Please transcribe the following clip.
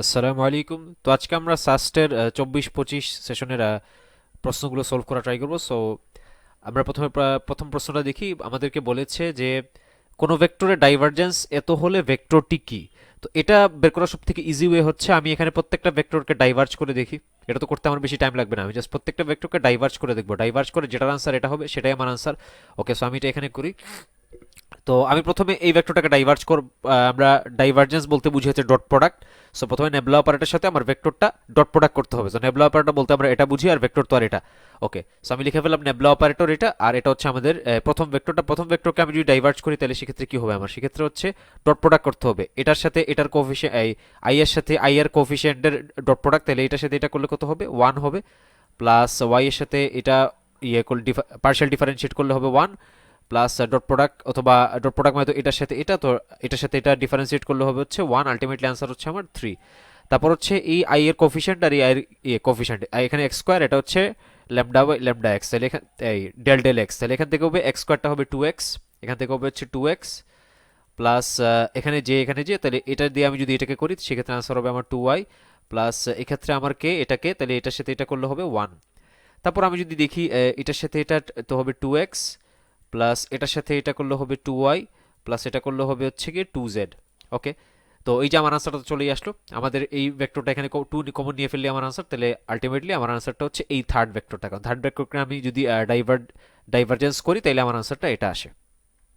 আসসালামু আলাইকুম। তো আজকে আমরা সাস্টের 24-25 সেশনের প্রশ্নগুলো সলভ করা ট্রাই করব। সো আমরা প্রথমে প্রথম প্রশ্নটা দেখি। আমাদেরকে বলেছে যে কোনো ভেক্টরের ডাইভারজেন্স এত হলে ভেক্টরটি কি। তো এটা বের করার সব থেকে ইজি ওয়ে হচ্ছে আমি এখানে প্রত্যেকটা ভেক্টরকে ডাইভার্জ করে দেখি। এটা তো করতে আমার বেশি টাইম লাগবে না, আমি জাস্ট প্রত্যেকটা ভেক্টরকে ডাইভার্জ করে দেখবো। ডাইভার্জ করে যেটার আনসার এটা হবে সেটাই আমার আনসার। ওকে, সো আমি এটা এখানে করি। তো আমি প্রথমে এই ভেক্টরটাকে ডাইভার্জ করব। আমরা ডাইভারজেন্স বলতে বুঝি হচ্ছে ডট প্রোডাক্ট। সো প্রথমে নেবলা অপারেটরের সাথে আমার ভেক্টরটা ডট প্রোডাক্ট করতে হবে। সো নেবলা অপারেটর বলতে আমরা এটা বুঝি, আর ভেক্টর তো আর এটা। ওকে, সো আমি লিখে ফেললাম নেবলা অপারেটর এটা, আর এটা হচ্ছে আমাদের প্রথম ভেক্টরটা। প্রথম ভেক্টরকে আমি যদি ডাইভার্জ করি তাহলে সেক্ষেত্রে কি হবে, আমার সেক্ষেত্রে হচ্ছে ডট প্রোডাক্ট করতে হবে এটার সাথে এটার কোফিশিয়েন্ট, এই আই এর সাথে আই এর কোফিশিয়েন্টের ডট প্রোডাক্ট। তাহলে এটার সাথে এটা করলে কত হবে, 1 হবে। প্লাস ওয়াই এর সাথে এটা ইয়ে করলে পার্শিয়াল ডিফারেন্সিয়েট করলে হবে 1, প্লাস ডট প্রোডাক্ট, অথবা ডট প্রোডাক্ট মানে তো এটার সাথে এটা, তো এটার সাথে এটা ডিফারেন্সিয়েট করলে হবে হচ্ছে 1। আলটিমেটলি আনসার হচ্ছে আমার 3। তারপর হচ্ছে এই আই এর কোফিশিয়েন্ট আর এই আই এর কোফিশিয়েন্ট, এখানে এক্স স্কোয়ার, এটা হচ্ছে ল্যামডা বাই ল্যামডা এক্স। তাহলে এখান এই ডেল ডেল এক্স, তাহলে এখান থেকে হবে এক্স স্কোয়ারটা হবে 2x, এখান থেকে হবে হচ্ছে 2x প্লাস এখানে যে তাহলে এটা দিয়ে আমি যদি এটাকে করি সেক্ষেত্রে আনসার হবে আমার 2y প্লাস এক্ষেত্রে আমার কে এটাকে, তাহলে এটার সাথে এটা করলে হবে 1। তারপর আমি যদি দেখি এটার সাথে এটা তো হবে 2x প্লাস এটার সাথে এটা করলে হবে 2y প্লাস এটা করলে হবে হচ্ছে কি 2z। ওকে, তো এই যে আমার আনসারটা তো চলেই আসলো। আমাদের এই ভেক্টরটা এখানে 2 কমন নিয়ে ফেললে আমার আনসার, তাহলে আলটিমেটলি আমার আনসারটা হচ্ছে এই থার্ড ভেক্টরটা। কারণ থার্ড ভেক্টরকে আমি যদি ডাইভারজেন্স করি তাহলে আমার আনসারটা এটা আসে।